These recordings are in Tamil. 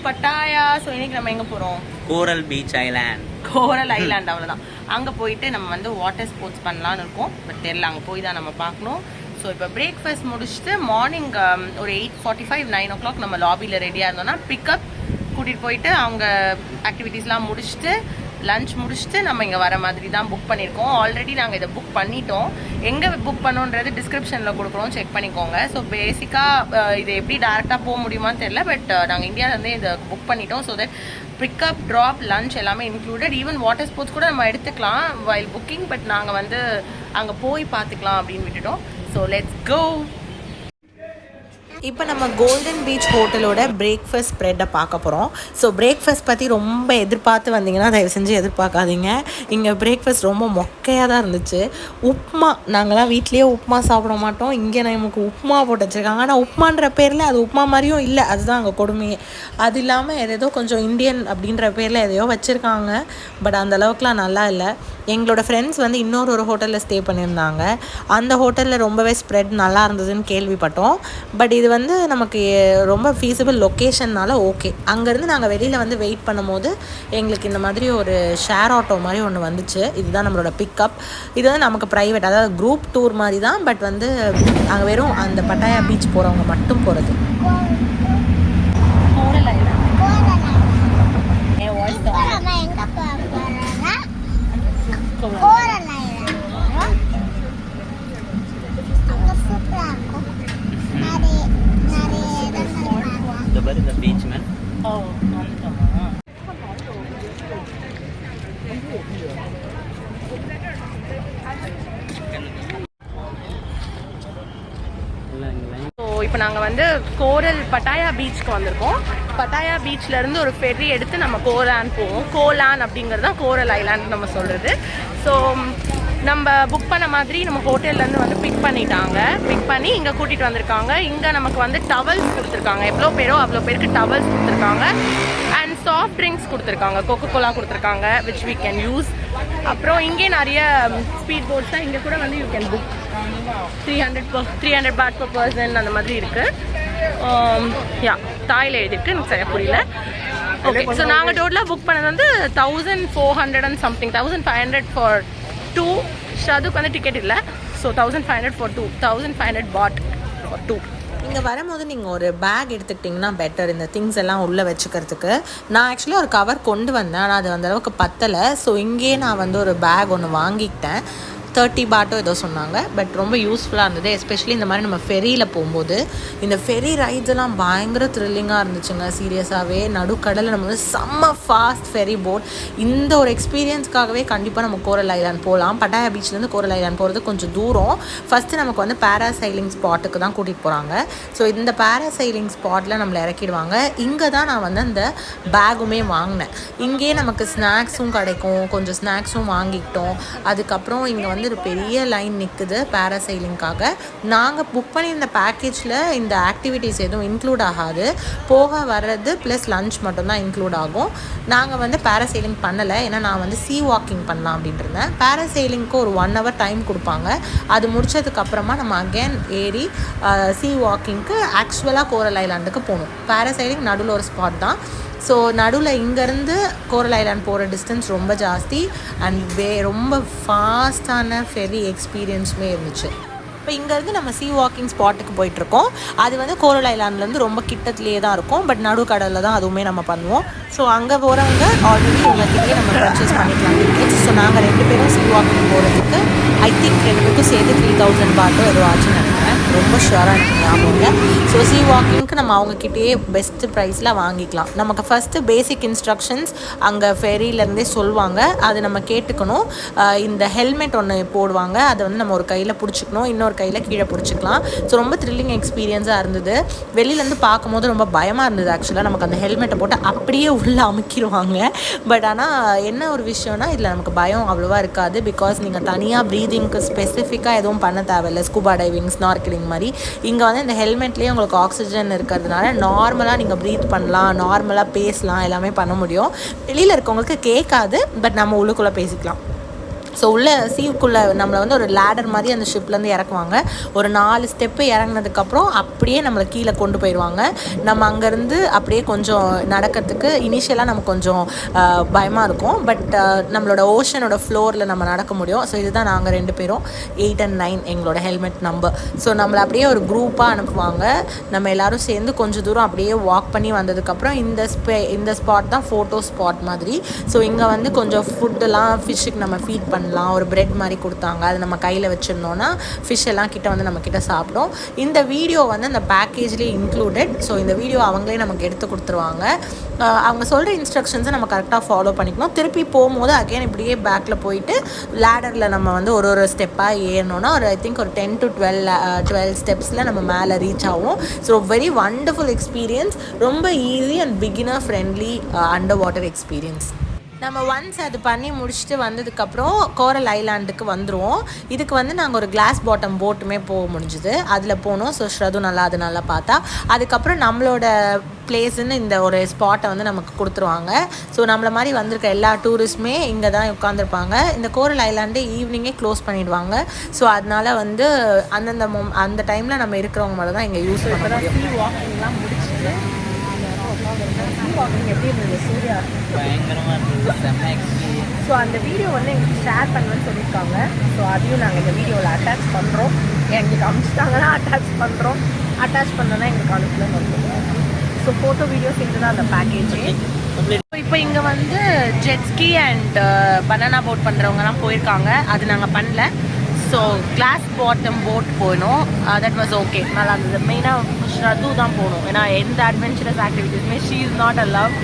பட்டாயா. ஸோ இன்னைக்கு நம்ம எங்கே போகிறோம்? கோரல் பீச் ஐலாண்ட். கோரல் ஐலாண்ட், அவ்வளோதான். அங்கே போயிட்டு நம்ம வந்து வாட்டர் ஸ்போர்ட்ஸ் பண்ணலான்னு இருக்கோம். பட் தெரியல, அங்கே போய் தான் நம்ம பார்க்கணும். ஸோ இப்போ பிரேக்ஃபாஸ்ட் முடிச்சுட்டு மார்னிங் ஒரு 8:45 9 o'clock நம்ம லாபியில் ரெடியாக இருந்தோம்னா பிக்கப் கூட்டிகிட்டு போயிட்டு அவங்க ஆக்டிவிட்டீஸ்லாம் முடிச்சுட்டு லஞ்ச் முடிச்சுட்டு நம்ம இங்கே வர மாதிரி தான் புக் பண்ணியிருக்கோம். ஆல்ரெடி நாங்கள் இதை புக் பண்ணிட்டோம். எங்கே புக் பண்ணோன்றது டிஸ்கிரிப்ஷனில் கொடுக்குறோம், செக் பண்ணிக்கோங்க. ஸோ பேசிக்காக இது எப்படி டேரெக்டாக போக முடியுமான்னு தெரியல, பட் நாங்கள் இந்தியாவிலேருந்தே இதை புக் பண்ணிட்டோம். So that pickup drop lunch எல்லாமே இன்க்ளூடட். ஈவன் வாட்டர் ஸ்போர்ட்ஸ் கூட நம்ம எடுத்துக்கலாம் வைல் புக்கிங், பட் நாங்கள் வந்து அங்கே போய் பார்த்துக்கலாம் அப்படின்னு விட்டுட்டோம். So let's go. இப்போ நம்ம கோல்டன் பீச் ஹோட்டலோட பிரேக்ஃபாஸ்ட் ஸ்ப்ரெட்டை பார்க்க போகிறோம். ஸோ பிரேக்ஃபாஸ்ட் பற்றி ரொம்ப எதிர்பார்த்து வந்தீங்கன்னா தயவு செஞ்சு எதிர்பார்க்காதீங்க. இங்கே பிரேக்ஃபாஸ்ட் ரொம்ப மொக்கையாக தான் இருந்துச்சு. உப்புமா, நாங்களாம் வீட்லேயே உப்புமா சாப்பிட மாட்டோம். இங்கே நமக்கு உப்புமா போட்டு வச்சுருக்காங்க. ஆனால் உப்புமான்ற பேரில் அது உப்புமா மாதிரியும் இல்லை, அதுதான் அங்கே கொடுமையே. அது இல்லாமல் ஏதோ கொஞ்சம் இந்தியன் அப்படின்ற பேரில் எதையோ வச்சுருக்காங்க. பட் அந்த அளவுக்குலாம் நல்லா இல்லை. எங்களோட ஃப்ரெண்ட்ஸ் வந்து இன்னொரு ஹோட்டலில் ஸ்டே பண்ணியிருந்தாங்க. அந்த ஹோட்டலில் ரொம்பவே ஸ்ப்ரெட் நல்லா இருந்ததுன்னு கேள்விப்பட்டோம். பட் இது வந்து நமக்கு ரொம்ப ஃபீஸிபிள் லொக்கேஷன்னால ஓகே. அங்கேருந்து நாங்கள் வெளியில் வந்து வெயிட் பண்ணும்போது எங்களுக்கு இந்த மாதிரி ஒரு ஷேர் ஆட்டோ மாதிரி ஒன்று வந்துச்சு. இதுதான் நம்மளோட பிக்கப். இது வந்து நமக்கு ப்ரைவேட், அதாவது குரூப் டூர் மாதிரி தான். பட் வந்து அங்கே வெறும் அந்த பட்டாயா பீச் போகிறவங்க மட்டும் போகிறது. The beach man. Oh, இப்போ நாங்கள் வந்து கோரல் பட்டாயா பீச்சுக்கு வந்திருக்கோம். பட்டாயா பீச்லேருந்து ஒரு ஃபெர்ரி எடுத்து நம்ம கோலான் போவோம். கோலான் அப்படிங்கிறது தான் கோரல் ஐலாண்ட் நம்ம சொல்கிறது. ஸோ நம்ம புக் பண்ண மாதிரி நம்ம ஹோட்டல்லேருந்து வந்து பிக் பண்ணிட்டாங்க. பிக் பண்ணி இங்கே கூட்டிகிட்டு வந்திருக்காங்க. இங்கே நமக்கு வந்து டவல்ஸ் கொடுத்துருக்காங்க. எவ்வளோ பேரோ அவ்வளோ பேருக்கு டவல்ஸ் கொடுத்துருக்காங்க. அண்ட் சாஃப்ட் ட்ரிங்க்ஸ் கொடுத்துருக்காங்க, கோகோகோலா கொடுத்துருக்காங்க, விச் வி கேன் யூஸ். அப்புறம் இங்கே நிறைய ஸ்பீட் போட்ஸ் தான். இங்கே கூட வந்து you can book 300 baht per person அந்த மாதிரி இருக்குது. தாயில் எழுதிருக்கு, எனக்கு சரியாக புரியல. ஓகே, ஸோ நாங்கள் டோட்டலாக புக் பண்ணது வந்து 1400 and something, 1500 for 2. அதுக்கு வந்து டிக்கெட் இல்லை. So 1500 for 2, 1500 baht for 2. இங்கே வரும்போது நீங்கள் ஒரு பேக் எடுத்துக்கிட்டிங்கன்னா பெட்டர், இந்த திங்ஸ் எல்லாம் உள்ளே வச்சுக்கிறதுக்கு. நான் ஆக்சுவலி ஒரு கவர் கொண்டு வந்தேன், ஆனால் அது அந்தளவுக்கு பத்தலை. ஸோ இங்கேயே நான் வந்து ஒரு பேக் ஒன்று வாங்கிக்கிட்டேன். 30 baht ஏதோ சொன்னாங்க. பட் ரொம்ப யூஸ்ஃபுல்லாக இருந்தது. எஸ்பெஷலி இந்த மாதிரி நம்ம ஃபெரியில் போகும்போது. இந்த ஃபெரி ரைட்ஸ் எல்லாம் பயங்கர த்ரில்லிங்காக இருந்துச்சுங்க. சீரியஸாகவே நடுக்கடலில் நம்ம வந்து செம்ம ஃபாஸ்ட் ஃபெரி போட். இந்த ஒரு எக்ஸ்பீரியன்ஸ்க்காகவே கண்டிப்பாக நம்ம கோரல் ஐலாண்ட் போகலாம். பட்டாயா பீச்லேருந்து கோரல் ஐலாண்ட் போகிறது கொஞ்சம் தூரம். ஃபஸ்ட்டு நமக்கு வந்து பேராசைலிங் ஸ்பாட்டுக்கு தான் கூட்டிகிட்டு போகிறாங்க. ஸோ இந்த பேராசைலிங் ஸ்பாட்டில் நம்மளை இறக்கிடுவாங்க. இங்கே தான் நான் வந்து அந்த பேகுமே வாங்கினேன். இங்கேயே நமக்கு ஸ்நாக்ஸும் கிடைக்கும். கொஞ்சம் ஸ்நாக்ஸும் வாங்கிக்கிட்டோம். அதுக்கப்புறம் இங்கே வந்து ஒரு பெரிய லைன் நிற்குது பேராசைலிங்காக. நாங்கள் புக் பண்ணியிருந்த பேக்கேஜில் இந்த ஆக்டிவிட்டீஸ் எதுவும் இன்க்ளூட் ஆகாது. போக வர்றது ப்ளஸ் லஞ்ச் மட்டும்தான் இன்க்ளூட் ஆகும். நாங்கள் வந்து பேராசைலிங் பண்ணலை, ஏன்னா நான் வந்து சீ வாக்கிங் பண்ணலாம் அப்படின்ட்டு இருந்தேன். பேராசைலிங்க்கு ஒரு 1 hour டைம் கொடுப்பாங்க. அது முடிச்சதுக்கப்புறமா நம்ம அகேன் ஏறி சீ வாக்கிங்க்கு ஆக்சுவலாக கோரல் ஐலாண்டுக்கு போகணும். பேராசைலிங் நடுவில் ஒரு ஸ்பாட் தான். ஸோ நடுவில் இங்கேருந்து கோரல் ஐலாண்ட் போகிற டிஸ்டன்ஸ் ரொம்ப ஜாஸ்தி. அண்ட் ரொம்ப ஃபாஸ்டான ஃபெரி எக்ஸ்பீரியன்ஸுமே இருந்துச்சு. இப்போ இங்கேருந்து நம்ம சீ வாக்கிங் ஸ்பாட்டுக்கு போயிட்டுருக்கோம். அது வந்து கோரல் ஐலாண்ட்லேருந்து ரொம்ப கிட்டத்துலேயே தான் இருக்கும். பட் நடுக்கடலில் தான் அதுவுமே நம்ம பண்ணுவோம். ஸோ அங்கே போகிறவங்க ஆல்ரெடி உங்கள்கிட்டயே நம்ம பர்ச்சேஸ் பண்ணிக்கலாம் டிக்கெட்ஸ். ஸோ நாங்கள் 2 பேரும் சீ வாக்கிங் போகிறதுக்கு ஐ திங்க் 2 பேருக்கும் சேர்த்து 3000 baht ஏதோ ஆச்சுன்னு நினைக்கிறேன். ரொம்ப ஷுவராக எனக்கு ஞாபகம் இல்லை. ஸோ சீ வாக்கிங்க்கு நம்ம அவங்கக்கிட்டேயே பெஸ்ட்டு ப்ரைஸில் வாங்கிக்கலாம். நமக்கு ஃபஸ்ட்டு பேசிக் இன்ஸ்ட்ரக்ஷன்ஸ் அங்கே ஃபெரியிலேருந்தே சொல்லுவாங்க. அது நம்ம கேட்டுக்கணும். இந்த ஹெல்மெட் ஒன்று போடுவாங்க, அதை வந்து நம்ம ஒரு கையில் பிடிச்சிக்கணும், இன்னொரு கையில் கீழே பிடிச்சிக்கலாம். ஸோ ரொம்ப த்ரில்லிங் எக்ஸ்பீரியன்ஸாக இருந்தது. வெளியிலேருந்து பார்க்கும்போது ரொம்ப பயமாக இருந்தது. ஆக்சுவலாக நமக்கு அந்த ஹெல்மெட்டை போட்டு அப்படியே உள்ளே அமுக்கிடுவாங்க. பட் ஆனால் என்ன ஒரு விஷயம்னா இதில் நமக்கு பயம் அவ்வளோவா இருக்காது. பிகாஸ் நீங்கள் தனியாக ப்ரீதிங்க்கு ஸ்பெசிஃபிக்காக எதுவும் பண்ண தேவையில்லை. ஸ்கூபா டைவிங், ஸ்னார்க்கலிங் மாதிரி. இங்கே வந்து இந்த ஹெல்மெட்லேயே உங்களுக்கு ஆக்சிஜன் இருக்கிறதுனால நார்மலாக நீங்கள் ப்ரீத் பண்ணலாம், நார்மலாக பேசலாம், எல்லாமே பண்ண முடியும். வெளியில் இருக்கவங்களுக்கு கேட்காது, பட் நம்ம உள்ளுக்குள்ளே பேசிக்கலாம். ஸோ உள்ள சீவுக்குள்ளே நம்மளை வந்து ஒரு லேடர் மாதிரி அந்த ஷிப்லேருந்து இறக்குவாங்க. ஒரு 4 ஸ்டெப்பு இறங்கினதுக்கப்புறம் அப்படியே நம்மளை கீழே கொண்டு போயிடுவாங்க. நம்ம அங்கேருந்து அப்படியே கொஞ்சம் நடக்கிறதுக்கு இனிஷியலாக நமக்கு கொஞ்சம் பயமாக இருக்கும். பட் நம்மளோட ஓஷனோட ஃப்ளோரில் நம்ம நடக்க முடியும். ஸோ இதுதான் நாங்கள் 2 பேரும் 8 and 9 எங்களோட ஹெல்மெட் நம்பர். ஸோ நம்மளை அப்படியே ஒரு குரூப்பாக அனுப்புவாங்க. நம்ம எல்லோரும் சேர்ந்து கொஞ்சம் தூரம் அப்படியே வாக் பண்ணி வந்ததுக்கப்புறம் இந்த ஸ்பாட் தான் ஃபோட்டோ ஸ்பாட் மாதிரி. ஸோ இங்கே வந்து கொஞ்சம் ஃபுட்டெல்லாம் ஃபிஷ்ஷுக்கு நம்ம ஃபீட் பண்ணலாம். ஒரு பிரெட் மாதிரி கொடுத்தாங்க, அது நம்ம கையில் வச்சுருந்தோன்னா ஃபிஷ் எல்லாம் கிட்ட வந்து நம்மக்கிட்ட சாப்பிடும். இந்த வீடியோ வந்து அந்த பேக்கேஜ்லேயே இன்க்ளூடட். ஸோ இந்த வீடியோ அவங்களே நமக்கு எடுத்து கொடுத்துருவாங்க. அவங்க சொல்கிற இன்ஸ்ட்ரக்ஷன்ஸை நம்ம கரெக்டாக ஃபாலோ பண்ணிக்கணும். திருப்பி போகும்போது அகைன் இப்படியே பேக்கில் போயிட்டு லேடரில் நம்ம வந்து ஒரு ஸ்டெப்பாக ஏறணுன்னா ஒரு ஐ திங்க் ஒரு 10 to 12 ஸ்டெப்ஸில் நம்ம மேலே ரீச் ஆகும். So very wonderful experience. ரொம்ப easy and beginner friendly under water experience. நம்ம ஒன்ஸ் அது பண்ணி முடிச்சுட்டு வந்ததுக்கப்புறம் கோரல் ஐலாண்டுக்கு வந்துடுவோம். இதுக்கு வந்து நாங்கள் ஒரு கிளாஸ் பாட்டம் போட்டுமே போக முடிஞ்சுது, அதில் போனோம். ஸோ ஸ்ரது அது நல்லா பார்த்தா. அதுக்கப்புறம் நம்மளோட பிளேஸுன்னு இந்த ஒரு ஸ்பாட்டை வந்து நமக்கு கொடுத்துருவாங்க. ஸோ நம்மளை மாதிரி வந்திருக்க எல்லா டூரிஸ்ட்டுமே இங்கே தான் உட்காந்துருப்பாங்க. இந்த கோரல் ஐலாண்டு ஈவினிங்கே க்ளோஸ் பண்ணிவிடுவாங்க. ஸோ அதனால் வந்து அந்த டைமில் நம்ம இருக்கிறவங்க மேலே தான் இங்கே யூஸ் பண்ண முடியும். வாக்கிங்லாம் முடிச்சுட்டு வாக்கிங் எப்படி இருந்தது சூர்யா? பயங்கரமாக இருந்தது, செம்ம எக்ஸ்பீரியன்ஸ். ஸோ அந்த வீடியோ வந்து எங்களுக்கு ஷேர் பண்ணுவேன்னு சொல்லியிருக்காங்க. ஸோ அதையும் நாங்கள் இந்த வீடியோவில் அட்டாச் பண்ணுறோம். எங்களுக்கு அனுப்பிச்சிட்டாங்கன்னா அட்டாச் பண்ணோன்னா எங்களுக்கு அனுப்பலாம் வந்துடும். ஸோ ஃபோட்டோ வீடியோஸ் இதுதான் அந்த பேக்கேஜ். இப்போ இங்கே வந்து ஜெட்ஸ்கி அண்ட் பனானா போட் பண்ணுறவங்கலாம் போயிருக்காங்க. அது நாங்கள் பண்ணல. ஸோ கிளாஸ் பாட்டம் போட் போனோம். தட் வாஸ் ஓகே, நல்லா இருந்தது. மெயினாக ஸ்ரது தான் போகணும், ஏன்னா எந்த அட்வென்ச்சரஸ் ஆக்டிவிட்டீஸுமே she is not allow.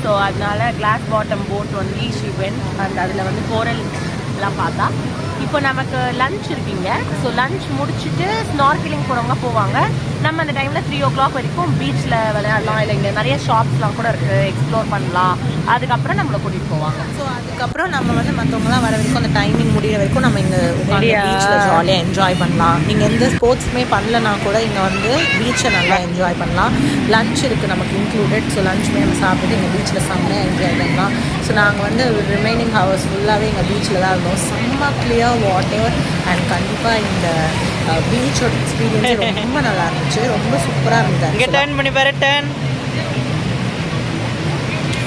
So அதனால glass bottom boat only she went. And அதில் வந்து கோரல் எல்லாம் பார்த்தா. இப்போ நமக்கு லன்ச் இருக்குங்க. ஸோ லன்ச் முடிச்சுட்டு ஸ்நார்க்கிலிங் போகிறவங்க போவாங்க. நம்ம அந்த டைமில் 3 o'clock வரைக்கும் பீச்சில் விளையாடலாம். இல்லை இங்கே நிறைய ஷாப்ஸ்லாம் கூட இருக்குது, எக்ஸ்ப்ளோர் பண்ணலாம். அதுக்கப்புறம் நம்மளை கூட்டிகிட்டு போவாங்க. ஸோ அதுக்கப்புறம் நம்ம வந்து மற்றவங்களாம் வர வரைக்கும் அந்த டைமிங் முடிகிற வரைக்கும் நம்ம இங்கே பீச்சில் ஜாலியாக என்ஜாய் பண்ணலாம். நீங்கள் எந்த ஸ்போர்ட்ஸுமே பண்ணலன்னா கூட இங்கே வந்து பீச்சை நல்லா என்ஜாய் பண்ணலாம். லன்ச் இருக்குது நமக்கு இன்க்ளூடட். ஸோ லன்ச்சுமே நம்ம சாப்பிட்டு இங்கே பீச்சில் செம்மையாக என்ஜாய் பண்ணலாம். ஸோ நாங்கள் வந்து ரிமைனிங் ஹவர்ஸ் ஃபுல்லாகவே எங்கள் பீச்சில் தான் இருந்தோம். செம்ம கிளியர் வாட்டர் அண்ட் கண்டிப்பாக இந்த பீச்சோட எக்ஸ்பீரியன்ஸ் ரொம்ப நல்லா இருந்துச்சு. ரொம்ப சூப்பராக இருந்தது. இங்கே டர்ன் பண்ணி பாரு, டர்ன்.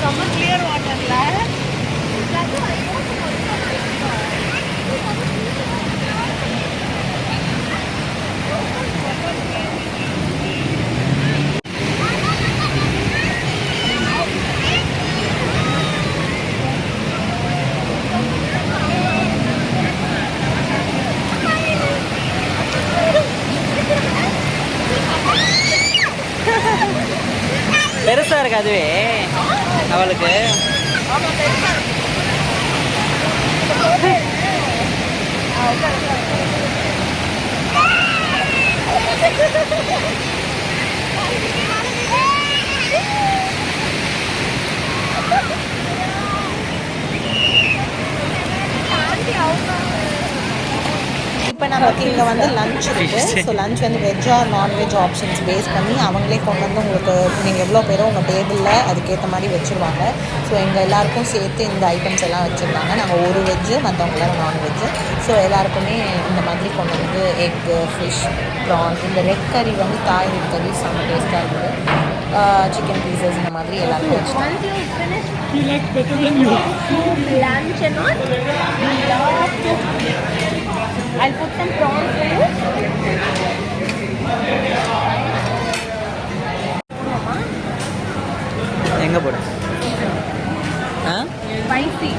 ரொம்ப கிளியர் வாட்டரில் பெருசாக இருக்கு அதுவே அவளுக்கு. இப்போ நமக்கு இங்கே வந்து லன்ச் இருக்குது. ஸோ லன்ச் வந்து veg or non veg options base பண்ணி அவங்களே கொண்டு வந்து உங்களுக்கு நீங்கள் எவ்வளோ பேரோ உங்கள் டேபிளில் அதுக்கேற்ற மாதிரி வச்சுருவாங்க. ஸோ எங்கள் எல்லாேருக்கும் சேர்த்து இந்த ஐட்டம்ஸ் எல்லாம் வச்சுருந்தாங்க. நாங்கள் ஒரு வெஜ்ஜு, மற்றவங்க எல்லோரும் நான்வெஜ்ஜு. ஸோ எல்லாருக்குமே இந்த மாதிரி கொண்டு வந்து எக்கு, ஃபிஷ், ப்ரான், இந்த ரெட் கறி வந்து தாய் ரெட் கறி செம்ம டேஸ்ட்டாக இருக்குது. சிக்கன் பீசஸ் இந்த மாதிரி எல்லாருக்கும் வச்சுருவாங்க. I'll put some prawns for you. எங்கே போட ஸ்பைசி.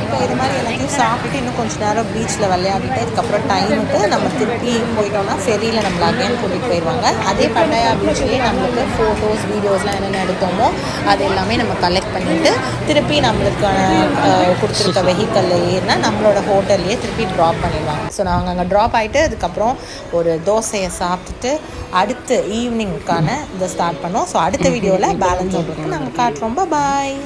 இப்போ இது மாதிரி எல்லாத்தையும் சாப்பிட்டுட்டு இன்னும் கொஞ்சம் நேரம் பீச்சில் விளையாடிட்டு அதுக்கப்புறம் டைமுக்கு நம்ம திருப்பி போயிட்டோம்னா ஃபெரியில் நம்மளை அகைன் கூட்டிகிட்டு போயிடுவாங்க. அதே பட்டாயா பீச்லேயே நம்மளுக்கு ஃபோட்டோஸ் வீடியோஸ்லாம் என்னென்ன எடுத்தோமோ அது எல்லாமே நம்ம கலெக்ட் பண்ணிவிட்டு திருப்பி நம்மளுக்கு கொடுத்துருக்க வெஹிக்கலில் ஏறினா நம்மளோட ஹோட்டல்லையே திருப்பி ட்ராப் பண்ணிடுவாங்க. ஸோ நாங்கள் அங்கே ட்ராப் ஆகிட்டு அதுக்கப்புறம் ஒரு தோசையை சாப்பிட்டுட்டு அடுத்து ஈவினிங்க்கான இதை ஸ்டார்ட் பண்ணோம். ஸோ அடுத்த வீடியோவில் பேலன்ஸ் உங்களுக்கு நாங்கள் காட்டுறோம். பாய்.